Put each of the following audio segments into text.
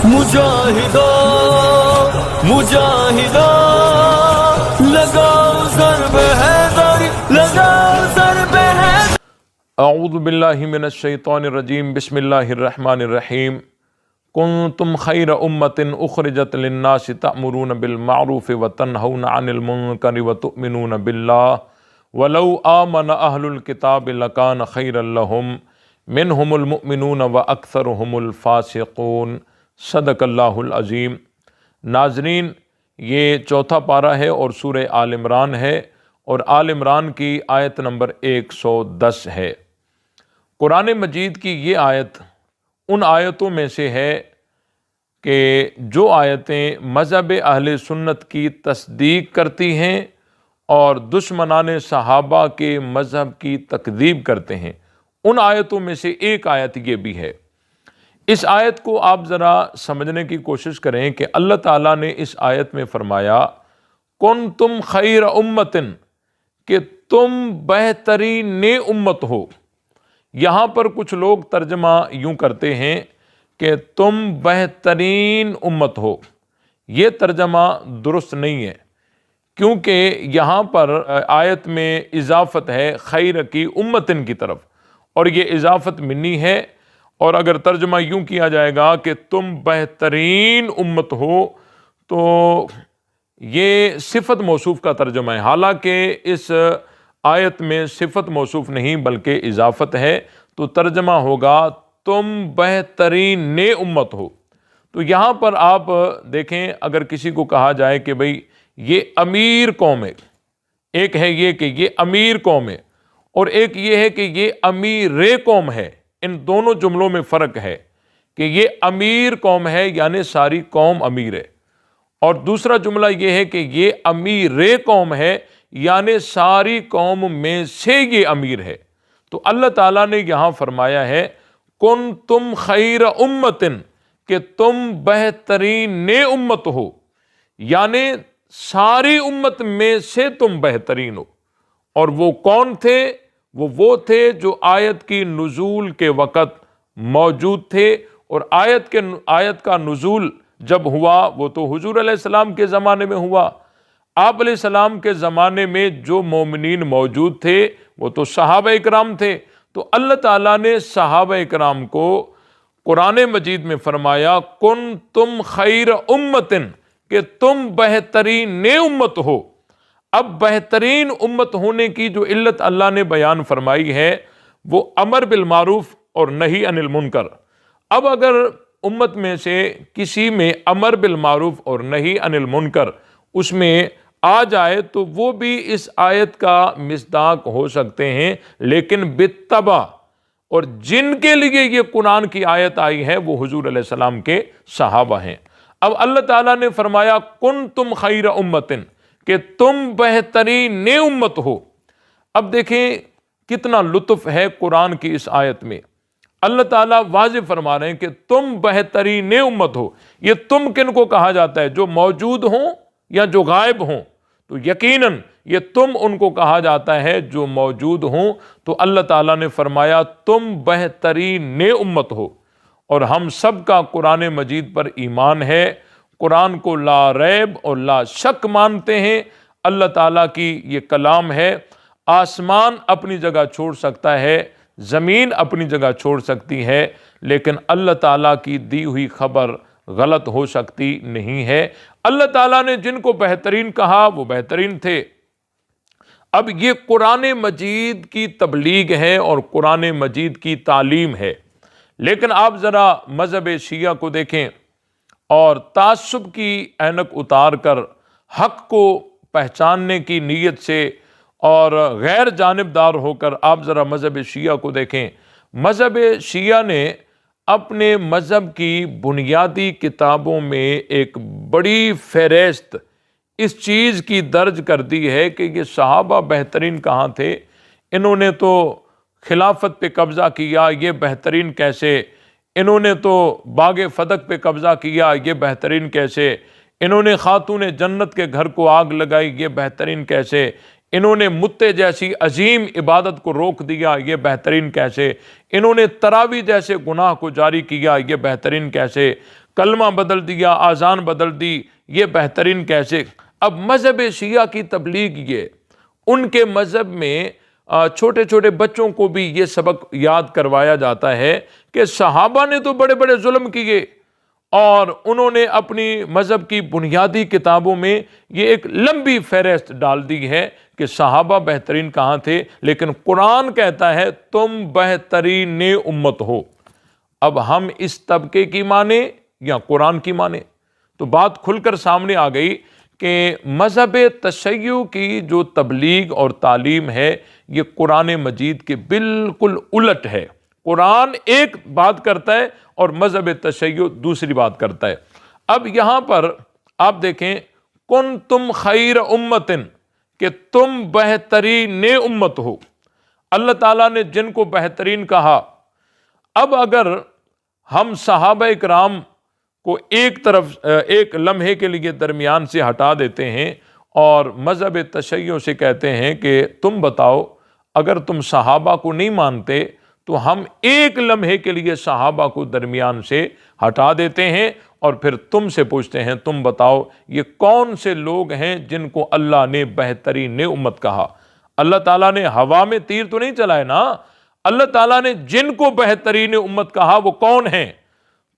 مجاہدو مجاہدو لگاؤ ضرب حیدری، لگاؤ ضرب حیدری۔ اعوذ باللہ من الشیطان الرجیم، بسم اللہ الرحمن الرحیم۔ کنتم خیر امت اخرجت للناس تأمرون بالمعروف وتنہون عن المنکر وتؤمنون باللہ ولو آمن اہل الکتاب لکان خیرا لہم منہم المؤمنون واکثرہم الفاسقون۔ صدق اللہ العظیم۔ ناظرین، یہ چوتھا پارہ ہے اور سورہ آل عمران ہے، اور آل عمران کی آیت نمبر 110 ہے۔ قرآن مجید کی یہ آیت ان آیتوں میں سے ہے کہ جو آیتیں مذہب اہل سنت کی تصدیق کرتی ہیں اور دشمنان صحابہ کے مذہب کی تکذیب کرتے ہیں، ان آیتوں میں سے ایک آیت یہ بھی ہے۔ اس آیت کو آپ ذرا سمجھنے کی کوشش کریں کہ اللہ تعالیٰ نے اس آیت میں فرمایا کنتم خیر امتن، کہ تم بہترین امت ہو۔ یہاں پر کچھ لوگ ترجمہ یوں کرتے ہیں کہ تم بہترین امت ہو۔ یہ ترجمہ درست نہیں ہے، کیونکہ یہاں پر آیت میں اضافت ہے خیر کی امتن کی طرف، اور یہ اضافت منی ہے، اور اگر ترجمہ یوں کیا جائے گا کہ تم بہترین امت ہو تو یہ صفت موصوف کا ترجمہ ہے، حالانکہ اس آیت میں صفت موصوف نہیں بلکہ اضافت ہے، تو ترجمہ ہوگا تم بہترین امت ہو۔ تو یہاں پر آپ دیکھیں، اگر کسی کو کہا جائے کہ بھئی یہ امیر قوم ہے، ایک ہے یہ کہ یہ امیر قوم ہے، اور ایک یہ ہے کہ یہ امیر قوم ہے، ان دونوں جملوں میں فرق ہے کہ یہ امیر قوم ہے یعنی ساری قوم امیر ہے، اور دوسرا جملہ یہ ہے کہ یہ امیر قوم ہے یعنی ساری قوم میں سے یہ امیر ہے۔ تو اللہ تعالیٰ نے یہاں فرمایا ہے کنتم خیر امتن، کہ تم بہترین امت ہو، یعنی ساری امت میں سے تم بہترین ہو۔ اور وہ کون تھے؟ وہ تھے جو آیت کی نزول کے وقت موجود تھے، اور آیت کا نزول جب ہوا وہ تو حضور علیہ السلام کے زمانے میں ہوا۔ آپ علیہ السلام کے زمانے میں جو مومنین موجود تھے وہ تو صحابہ اکرام تھے، تو اللہ تعالیٰ نے صحابہ اکرام کو قرآن مجید میں فرمایا کنتم خیر امتن، کہ تم بہترین امت ہو۔ اب بہترین امت ہونے کی جو علت اللہ نے بیان فرمائی ہے وہ امر بالمعروف اور نہی عن المنکر۔ اب اگر امت میں سے کسی میں امر بالمعروف اور نہی عن المنکر اس میں آ جائے تو وہ بھی اس آیت کا مصداق ہو سکتے ہیں، لیکن بالتبع، اور جن کے لیے یہ قرآن کی آیت آئی ہے وہ حضور علیہ السلام کے صحابہ ہیں۔ اب اللہ تعالیٰ نے فرمایا کنتم خیر امتن، کہ تم بہترین امت ہو۔ اب دیکھیں کتنا لطف ہے قرآن کی اس آیت میں۔ اللہ تعالیٰ واضح فرما رہے ہیں کہ تم بہترین امت ہو۔ یہ تم کن کو کہا جاتا ہے؟ جو موجود ہوں یا جو غائب ہوں؟ تو یقیناً یہ تم ان کو کہا جاتا ہے جو موجود ہوں۔ تو اللہ تعالیٰ نے فرمایا تم بہترین امت ہو، اور ہم سب کا قرآن مجید پر ایمان ہے، قرآن کو لا ریب اور لا شک مانتے ہیں۔ اللہ تعالیٰ کی یہ کلام ہے، آسمان اپنی جگہ چھوڑ سکتا ہے، زمین اپنی جگہ چھوڑ سکتی ہے، لیکن اللہ تعالیٰ کی دی ہوئی خبر غلط ہو سکتی نہیں ہے۔ اللہ تعالیٰ نے جن کو بہترین کہا وہ بہترین تھے۔ اب یہ قرآن مجید کی تبلیغ ہے اور قرآن مجید کی تعلیم ہے، لیکن آپ ذرا مذہب شیعہ کو دیکھیں اور تعصب کی اینک اتار کر حق کو پہچاننے کی نیت سے اور غیر جانبدار ہو کر آپ ذرا مذہب شیعہ کو دیکھیں۔ مذہب شیعہ نے اپنے مذہب کی بنیادی کتابوں میں ایک بڑی فہرست اس چیز کی درج کر دی ہے کہ یہ صحابہ بہترین کہاں تھے، انہوں نے تو خلافت پہ قبضہ کیا، یہ بہترین کیسے؟ انہوں نے تو باغ فتح پہ قبضہ کیا، یہ بہترین کیسے؟ انہوں نے خاتون جنت کے گھر کو آگ لگائی، یہ بہترین کیسے؟ انہوں نے متے جیسی عظیم عبادت کو روک دیا، یہ بہترین کیسے؟ انہوں نے تراویح جیسے گناہ کو جاری کیا، یہ بہترین کیسے؟ کلمہ بدل دیا، آذان بدل دی، یہ بہترین کیسے؟ اب مذہب شیعہ کی تبلیغ، یہ ان کے مذہب میں چھوٹے چھوٹے بچوں کو بھی یہ سبق یاد کروایا جاتا ہے کہ صحابہ نے تو بڑے بڑے ظلم کیے، اور انہوں نے اپنی مذہب کی بنیادی کتابوں میں یہ ایک لمبی فہرست ڈال دی ہے کہ صحابہ بہترین کہاں تھے، لیکن قرآن کہتا ہے تم بہترین امت ہو۔ اب ہم اس طبقے کی مانیں یا قرآن کی مانیں؟ تو بات کھل کر سامنے آ گئی کہ مذہب تشیع کی جو تبلیغ اور تعلیم ہے یہ قرآن مجید کے بالکل الٹ ہے۔ قرآن ایک بات کرتا ہے اور مذہب تشیع دوسری بات کرتا ہے۔ اب یہاں پر آپ دیکھیں کنتم خیر امتن، کہ تم بہترین امت ہو، اللہ تعالیٰ نے جن کو بہترین کہا۔ اب اگر ہم صحابہ کرام کو ایک طرف ایک لمحے کے لیے درمیان سے ہٹا دیتے ہیں اور مذہب تشیع سے کہتے ہیں کہ تم بتاؤ، اگر تم صحابہ کو نہیں مانتے تو ہم ایک لمحے کے لیے صحابہ کو درمیان سے ہٹا دیتے ہیں اور پھر تم سے پوچھتے ہیں تم بتاؤ یہ کون سے لوگ ہیں جن کو اللہ نے بہترین امت کہا؟ اللہ تعالیٰ نے ہوا میں تیر تو نہیں چلائے نا، اللہ تعالیٰ نے جن کو بہترین امت کہا وہ کون ہیں؟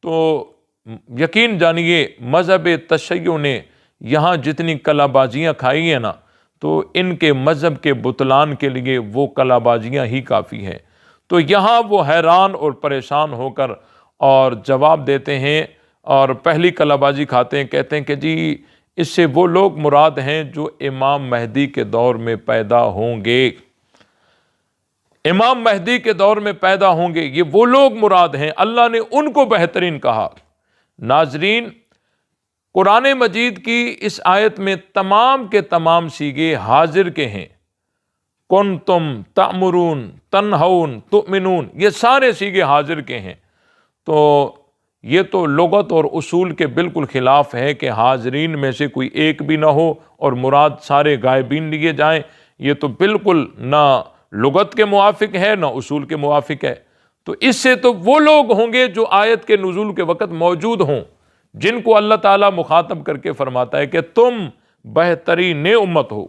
تو یقین جانیے مذہب تشیع نے یہاں جتنی کلا بازیاں کھائی ہیں نا، تو ان کے مذہب کے بطلان کے لیے وہ کلا بازیاں ہی کافی ہیں۔ تو یہاں وہ حیران اور پریشان ہو کر اور جواب دیتے ہیں اور پہلی کلا بازی کھاتے ہیں، کہتے ہیں کہ جی اس سے وہ لوگ مراد ہیں جو امام مہدی کے دور میں پیدا ہوں گے، امام مہدی کے دور میں پیدا ہوں گے، یہ وہ لوگ مراد ہیں، اللہ نے ان کو بہترین کہا۔ ناظرین، قرآن مجید کی اس آیت میں تمام کے تمام صیغے حاضر کے ہیں، کنتم، تأمرون، تنہون، تؤمنون، یہ سارے صیغے حاضر کے ہیں۔ تو یہ تو لغت اور اصول کے بالکل خلاف ہے کہ حاضرین میں سے کوئی ایک بھی نہ ہو اور مراد سارے غائبین لیے جائیں، یہ تو بالکل نہ لغت کے موافق ہے نہ اصول کے موافق ہے۔ تو اس سے تو وہ لوگ ہوں گے جو آیت کے نزول کے وقت موجود ہوں، جن کو اللہ تعالیٰ مخاطب کر کے فرماتا ہے کہ تم بہترین امت ہو۔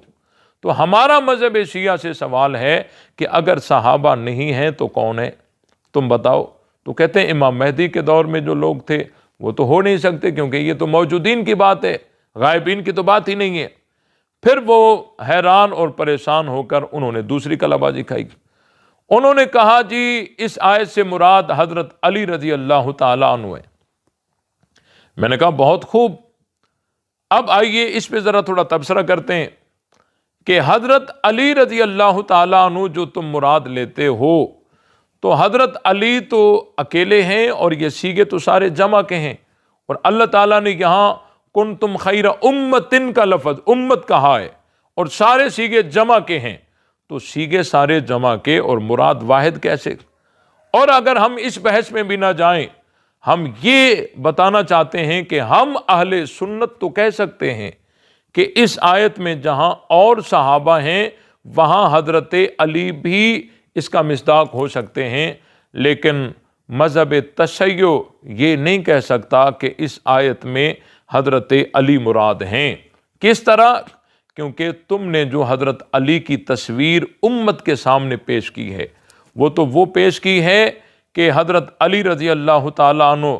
تو ہمارا مذہب شیعہ سے سوال ہے کہ اگر صحابہ نہیں ہیں تو کون ہے؟ تم بتاؤ۔ تو کہتے ہیں امام مہدی کے دور میں جو لوگ تھے وہ تو ہو نہیں سکتے، کیونکہ یہ تو موجودین کی بات ہے، غائبین کی تو بات ہی نہیں ہے۔ پھر وہ حیران اور پریشان ہو کر انہوں نے دوسری کلا بازی کھائی، انہوں نے کہا جی اس آیت سے مراد حضرت علی رضی اللہ تعالیٰ عنہ ہے۔ میں نے کہا بہت خوب، اب آئیے اس پہ ذرا تھوڑا تبصرہ کرتے ہیں کہ حضرت علی رضی اللہ تعالیٰ عنہ جو تم مراد لیتے ہو، تو حضرت علی تو اکیلے ہیں اور یہ صیغے تو سارے جمع کے ہیں، اور اللہ تعالیٰ نے یہاں کنتم خیر امتن کا لفظ امت کہا ہے اور سارے صیغے جمع کے ہیں، تو صیغے سارے جمع کے اور مراد واحد کیسے؟ اور اگر ہم اس بحث میں بھی نہ جائیں، ہم یہ بتانا چاہتے ہیں کہ ہم اہل سنت تو کہہ سکتے ہیں کہ اس آیت میں جہاں اور صحابہ ہیں وہاں حضرت علی بھی اس کا مصداق ہو سکتے ہیں، لیکن مذہب تشیع یہ نہیں کہہ سکتا کہ اس آیت میں حضرت علی مراد ہیں۔ کس طرح؟ کیونکہ تم نے جو حضرت علی کی تصویر امت کے سامنے پیش کی ہے وہ تو وہ پیش کی ہے کہ حضرت علی رضی اللہ تعالیٰ عنہ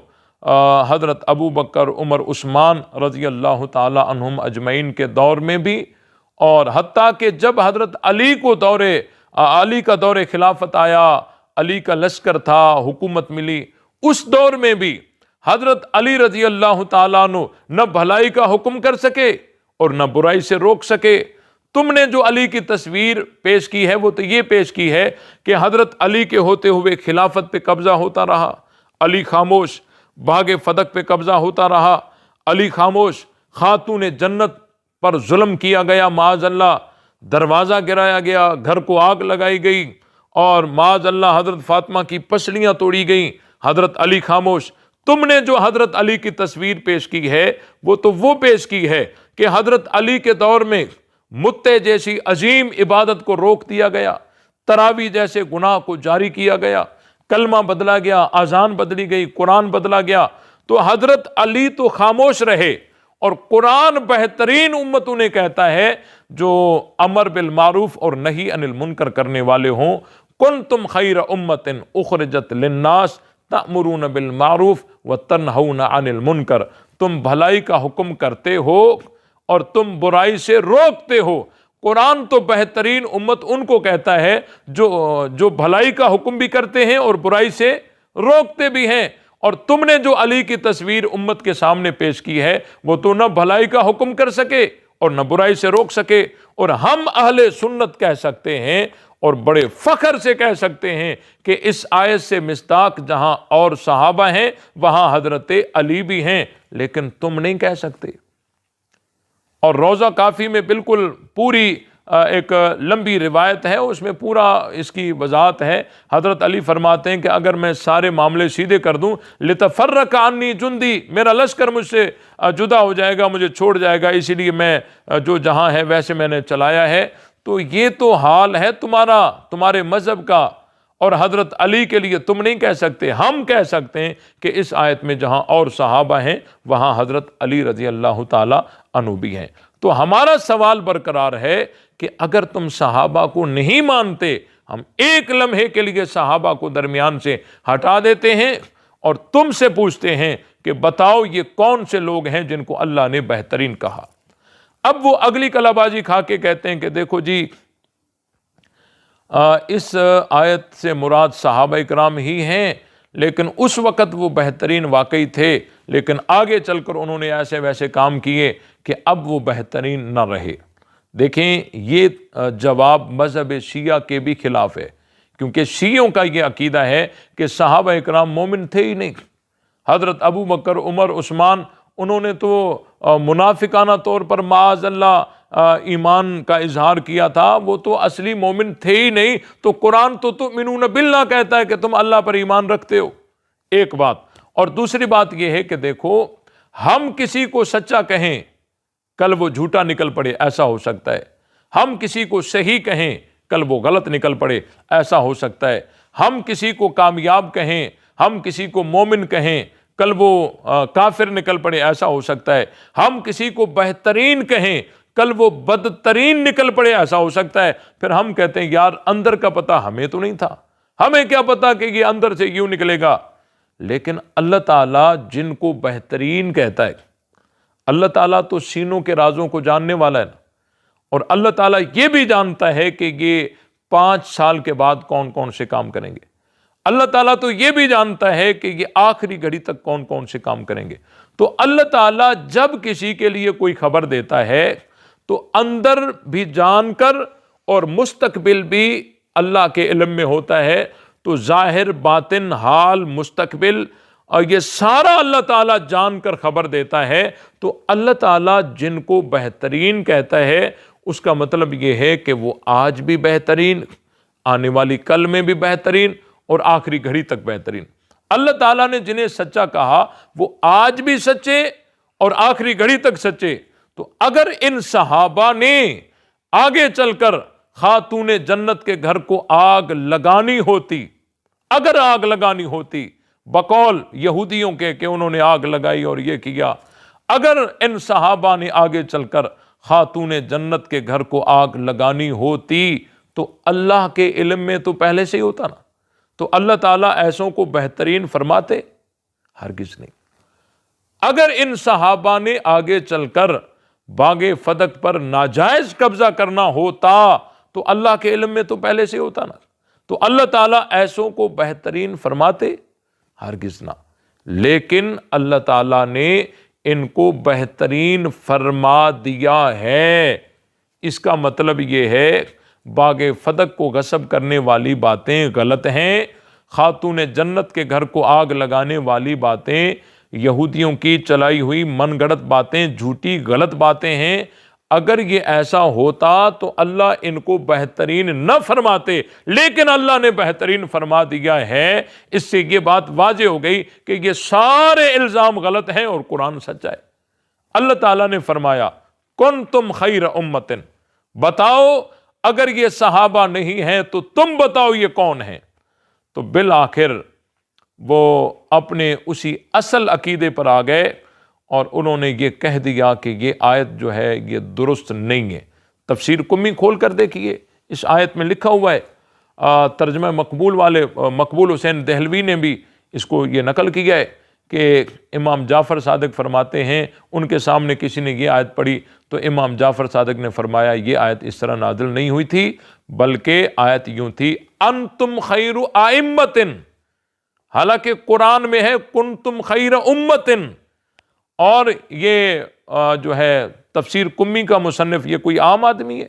حضرت ابو بکر، عمر، عثمان رضی اللہ تعالیٰ عنہم اجمعین کے دور میں بھی، اور حتیٰ کہ جب حضرت علی کو علی کا دور خلافت آیا، علی کا لشکر تھا، حکومت ملی، اس دور میں بھی حضرت علی رضی اللہ تعالیٰ عنہ نہ بھلائی کا حکم کر سکے اور نہ برائی سے روک سکے۔ تم نے جو علی کی تصویر پیش کی ہے وہ تو یہ پیش کی ہے کہ حضرت علی کے ہوتے ہوئے خلافت پہ قبضہ ہوتا رہا، علی خاموش، باغ فدق پہ قبضہ ہوتا رہا، علی خاموش، خاتون جنت پر ظلم کیا گیا، معاذ اللہ، دروازہ گرایا گیا، گھر کو آگ لگائی گئی، اور معاذ اللہ حضرت فاطمہ کی پسلیاں توڑی گئیں، حضرت علی خاموش۔ تم نے جو حضرت علی کی تصویر پیش کی ہے وہ تو وہ پیش کی ہے کہ حضرت علی کے دور میں متے جیسی عظیم عبادت کو روک دیا گیا، تراوی جیسے گناہ کو جاری کیا گیا، کلمہ بدلا گیا، اذان بدلی گئی، قرآن بدلا گیا، تو حضرت علی تو خاموش رہے، اور قرآن بہترین امت انہیں کہتا ہے جو امر بالمعروف اور نہی عن المنکر کرنے والے ہوں۔ کنتم خیر امت اخرجت للناس تأمرون بالمعروف وتنہون عن المنکر، تم بھلائی کا حکم کرتے ہو اور تم برائی سے روکتے ہو۔ قرآن تو بہترین امت ان کو کہتا ہے جو بھلائی کا حکم بھی کرتے ہیں اور برائی سے روکتے بھی ہیں، اور تم نے جو علی کی تصویر امت کے سامنے پیش کی ہے وہ تو نہ بھلائی کا حکم کر سکے اور نہ برائی سے روک سکے۔ اور ہم اہل سنت کہہ سکتے ہیں اور بڑے فخر سے کہہ سکتے ہیں کہ اس آیت سے مصداق جہاں اور صحابہ ہیں وہاں حضرت علی بھی ہیں، لیکن تم نہیں کہہ سکتے۔ اور روضہ کافی میں بالکل پوری ایک لمبی روایت ہے، اس میں پورا اس کی وضاحت ہے۔ حضرت علی فرماتے ہیں کہ اگر میں سارے معاملے سیدھے کر دوں، لتفرق عنی جندی، میرا لشکر مجھ سے جدا ہو جائے گا، مجھے چھوڑ جائے گا، اسی لیے میں جو جہاں ہے ویسے میں نے چلایا ہے۔ تو یہ تو حال ہے تمہارے مذہب کا، اور حضرت علی کے لیے تم نہیں کہہ سکتے، ہم کہہ سکتے ہیں کہ اس آیت میں جہاں اور صحابہ ہیں وہاں حضرت علی رضی اللہ تعالی عنہ بھی ہیں۔ تو ہمارا سوال برقرار ہے کہ اگر تم صحابہ کو نہیں مانتے، ہم ایک لمحے کے لیے صحابہ کو درمیان سے ہٹا دیتے ہیں اور تم سے پوچھتے ہیں کہ بتاؤ یہ کون سے لوگ ہیں جن کو اللہ نے بہترین کہا۔ اب وہ اگلی کلا بازی کھا کے کہتے ہیں کہ دیکھو جی اس آیت سے مراد صحابہ اکرام ہی ہیں، لیکن اس وقت وہ بہترین واقعی تھے، لیکن آگے چل کر انہوں نے ایسے ویسے کام کیے کہ اب وہ بہترین نہ رہے۔ دیکھیں یہ جواب مذہب شیعہ کے بھی خلاف ہے، کیونکہ شیعوں کا یہ عقیدہ ہے کہ صحابہ اکرام مومن تھے ہی نہیں۔ حضرت ابو بکر، عمر، عثمان، انہوں نے تو منافقانہ طور پر معاذ اللہ ایمان کا اظہار کیا تھا، وہ تو اصلی مومن تھے ہی نہیں۔ تو قرآن تو تؤمنون باللہ کہتا ہے کہ تم اللہ پر ایمان رکھتے ہو، ایک بات۔ اور دوسری بات یہ ہے کہ دیکھو ہم کسی کو سچا کہیں کل وہ جھوٹا نکل پڑے، ایسا ہو سکتا ہے۔ ہم کسی کو صحیح کہیں کل وہ غلط نکل پڑے، ایسا ہو سکتا ہے۔ ہم کسی کو کامیاب کہیں، ہم کسی کو مومن کہیں کل وہ کافر نکل پڑے، ایسا ہو سکتا ہے۔ ہم کسی کو بہترین کہیں کل وہ بدترین نکل پڑے، ایسا ہو سکتا ہے۔ پھر ہم کہتے ہیں یار اندر کا پتہ ہمیں تو نہیں تھا، ہمیں کیا پتا کہ یہ اندر سے یوں نکلے گا۔ لیکن اللہ تعالیٰ جن کو بہترین کہتا ہے، اللہ تعالیٰ تو سینوں کے رازوں کو جاننے والا ہے، اور اللہ تعالیٰ یہ بھی جانتا ہے کہ یہ 5 سال کے بعد کون کون سے کام کریں گے۔ اللہ تعالیٰ تو یہ بھی جانتا ہے کہ یہ آخری گھڑی تک کون کون سے کام کریں گے۔ تو اللہ تعالیٰ جب کسی کے لیے کوئی خبر دیتا ہے تو اندر بھی جان کر اور مستقبل بھی اللہ کے علم میں ہوتا ہے، تو ظاہر باطن حال مستقبل اور یہ سارا اللہ تعالیٰ جان کر خبر دیتا ہے۔ تو اللہ تعالیٰ جن کو بہترین کہتا ہے اس کا مطلب یہ ہے کہ وہ آج بھی بہترین، آنے والی کل میں بھی بہترین، اور آخری گھڑی تک بہترین۔ اللہ تعالیٰ نے جنہیں سچا کہا وہ آج بھی سچے اور آخری گھڑی تک سچے۔ تو اگر ان صحابہ نے آگے چل کر خاتون جنت کے گھر کو آگ لگانی ہوتی، اگر آگ لگانی ہوتی بقول یہودیوں کے کہ انہوں نے آگ لگائی اور یہ کیا، اگر ان صحابہ نے آگے چل کر خاتون جنت کے گھر کو آگ لگانی ہوتی تو اللہ کے علم میں تو پہلے سے ہی ہوتا نا۔ تو اللہ تعالیٰ ایسوں کو بہترین فرماتے؟ ہرگز نہیں۔ اگر ان صحابہ نے آگے چل کر باغ فدق پر ناجائز قبضہ کرنا ہوتا تو اللہ کے علم میں تو پہلے سے ہوتا نا۔ تو اللہ تعالیٰ ایسوں کو بہترین فرماتے؟ ہرگز نہ۔ لیکن اللہ تعالیٰ نے ان کو بہترین فرما دیا ہے۔ اس کا مطلب یہ ہے باغ فدق کو غصب کرنے والی باتیں غلط ہیں، خاتون جنت کے گھر کو آگ لگانے والی باتیں، یہودیوں کی چلائی ہوئی من گڑت باتیں جھوٹی غلط باتیں ہیں۔ اگر یہ ایسا ہوتا تو اللہ ان کو بہترین نہ فرماتے، لیکن اللہ نے بہترین فرما دیا ہے۔ اس سے یہ بات واضح ہو گئی کہ یہ سارے الزام غلط ہیں اور قرآن سچا ہے۔ اللہ تعالیٰ نے فرمایا کنتم خیر امت بتاؤ اگر یہ صحابہ نہیں ہیں تو تم بتاؤ یہ کون ہیں؟ تو بالآخر وہ اپنے اسی اصل عقیدے پر آ گئے اور انہوں نے یہ کہہ دیا کہ یہ آیت جو ہے یہ درست نہیں ہے۔ تفسیر قمی کھول کر دیکھیے، اس آیت میں لکھا ہوا ہے، ترجمہ مقبول حسین دہلوی نے بھی اس کو یہ نقل کیا ہے کہ امام جعفر صادق فرماتے ہیں ان کے سامنے کسی نے یہ آیت پڑھی تو امام جعفر صادق نے فرمایا یہ آیت اس طرح نازل نہیں ہوئی تھی، بلکہ آیت یوں تھی انتم خیر ائمۃ، حالانکہ قرآن میں ہے کنتم خیر امۃ، اور یہ جو ہے تفسیر قمی کا مصنف یہ کوئی عام آدمی ہے،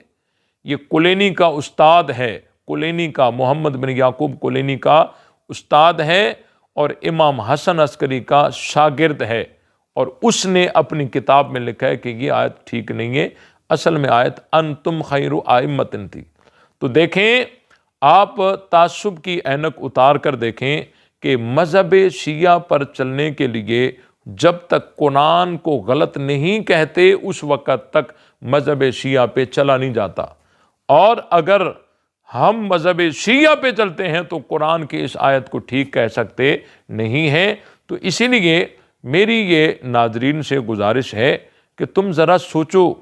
یہ کلینی کا استاد ہے، کلینی کا محمد بن یعقوب کلینی کا استاد ہے اور امام حسن عسکری کا شاگرد ہے، اور اس نے اپنی کتاب میں لکھا ہے کہ یہ آیت ٹھیک نہیں ہے، اصل میں آیت انتم خیر ائمۃ تھی۔ تو دیکھیں، آپ تعصب کی اینک اتار کر دیکھیں کہ مذہب شیعہ پر چلنے کے لیے جب تک قرآن کو غلط نہیں کہتے اس وقت تک مذہب شیعہ پہ چلا نہیں جاتا، اور اگر ہم مذہب شیعہ پہ چلتے ہیں تو قرآن کی اس آیت کو ٹھیک کہہ سکتے نہیں ہیں۔ تو اسی لیے میری یہ ناظرین سے گزارش ہے کہ تم ذرا سوچو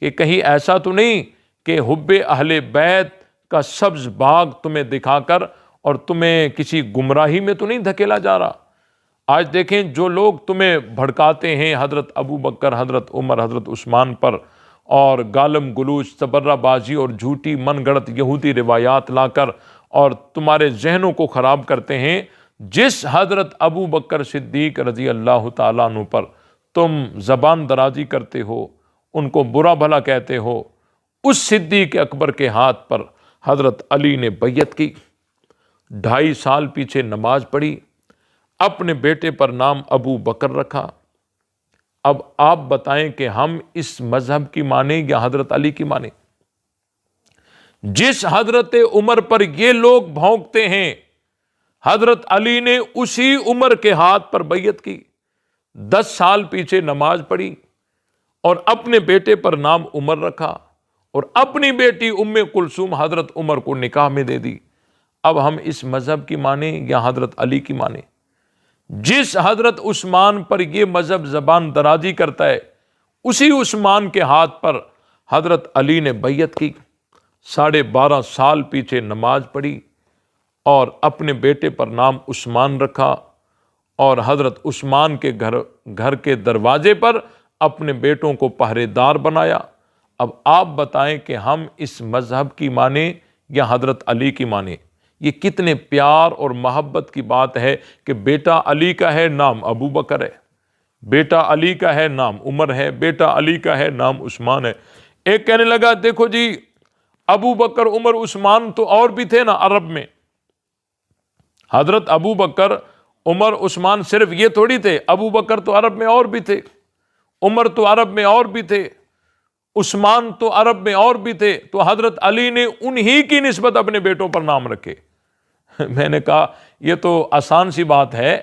کہ کہیں ایسا تو نہیں کہ حب اہل بیت کا سبز باغ تمہیں دکھا کر اور تمہیں کسی گمراہی میں تو نہیں دھکیلا جا رہا۔ آج دیکھیں جو لوگ تمہیں بھڑکاتے ہیں حضرت ابو بکر، حضرت عمر، حضرت عثمان پر، اور گالم گلوچ، تبرہ بازی اور جھوٹی من گڑت یہودی روایات لا کر اور تمہارے ذہنوں کو خراب کرتے ہیں، جس حضرت ابو بکر صدیق رضی اللہ تعالیٰ عنہ پر تم زبان درازی کرتے ہو، ان کو برا بھلا کہتے ہو، اس صدیق اکبر کے ہاتھ پر حضرت علی نے بیعت کی، 2.5 سال پیچھے نماز پڑھی، اپنے بیٹے پر نام ابو بکر رکھا۔ اب آپ بتائیں کہ ہم اس مذہب کی مانیں یا حضرت علی کی مانیں؟ جس حضرت عمر پر یہ لوگ بھونکتے ہیں، حضرت علی نے اسی عمر کے ہاتھ پر بیعت کی، 10 سال پیچھے نماز پڑھی اور اپنے بیٹے پر نام عمر رکھا، اور اپنی بیٹی ام کلثوم حضرت عمر کو نکاح میں دے دی۔ اب ہم اس مذہب کی مانیں یا حضرت علی کی مانیں؟ جس حضرت عثمان پر یہ مذہب زبان درازی کرتا ہے، اسی عثمان کے ہاتھ پر حضرت علی نے بیعت کی، 12.5 سال پیچھے نماز پڑھی اور اپنے بیٹے پر نام عثمان رکھا، اور حضرت عثمان کے گھر کے دروازے پر اپنے بیٹوں کو پہرے دار بنایا۔ اب آپ بتائیں کہ ہم اس مذہب کی مانیں یا حضرت علی کی مانیں؟ یہ کتنے پیار اور محبت کی بات ہے کہ بیٹا علی کا ہے نام ابو بکر ہے، بیٹا علی کا ہے نام عمر ہے، بیٹا علی کا ہے نام عثمان ہے۔ ایک کہنے لگا دیکھو جی ابو بکر عمر عثمان تو اور بھی تھے نا عرب میں، حضرت ابو بکر عمر عثمان صرف یہ تھوڑی تھے، ابو بکر تو عرب میں اور بھی تھے، عمر تو عرب میں اور بھی تھے، عثمان تو عرب میں اور بھی تھے، تو حضرت علی نے انہی کی نسبت اپنے بیٹوں پر نام رکھے۔ میں نے کہا یہ تو آسان سی بات ہے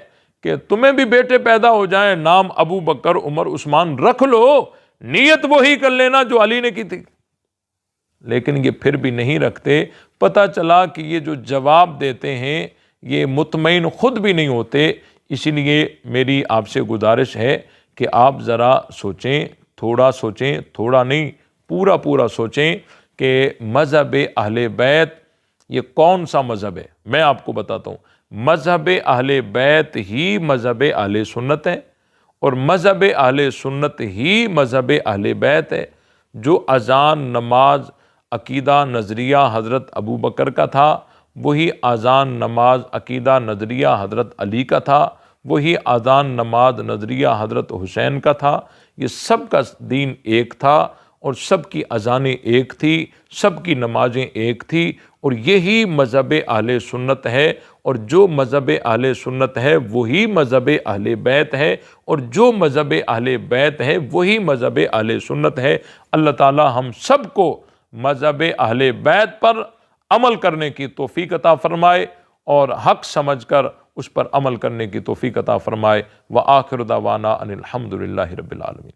کہ تمہیں بھی بیٹے پیدا ہو جائیں، نام ابو بکر عمر عثمان رکھ لو، نیت وہی کر لینا جو علی نے کی تھی۔ لیکن یہ پھر بھی نہیں رکھتے۔ پتہ چلا کہ یہ جو جواب دیتے ہیں یہ مطمئن خود بھی نہیں ہوتے۔ اسی لیے میری آپ سے گزارش ہے کہ آپ ذرا سوچیں، تھوڑا نہیں پورا سوچیں کہ مذہب اہل بیت یہ کون سا مذہب ہے۔ میں آپ کو بتاتا ہوں، مذہب اہل بیت ہی مذہب اہل سنت ہے، اور مذہب اہل سنت ہی مذہب اہل بیت ہے۔ جو اذان، نماز، عقیدہ، نظریہ حضرت ابو بکر کا تھا، وہی اذان، نماز، عقیدہ، نظریہ حضرت علی کا تھا، وہی اذان، نماز، نظریہ حضرت حسین کا تھا۔ یہ سب کا دین ایک تھا، اور سب کی اذانیں ایک تھی، سب کی نمازیں ایک تھی، اور یہی مذہب اہل سنت ہے۔ اور جو مذہب اہل سنت ہے وہی مذہب اہل بیت ہے، اور جو مذہب اہل بیت ہے وہی مذہب اہل سنت ہے۔ اللہ تعالی ہم سب کو مذہب اہل بیت پر عمل کرنے کی توفیق عطا فرمائے، اور حق سمجھ کر اس پر عمل کرنے کی توفیق عطا فرمائے۔ وآخر دعوانا ان الحمد للہ رب العالمین۔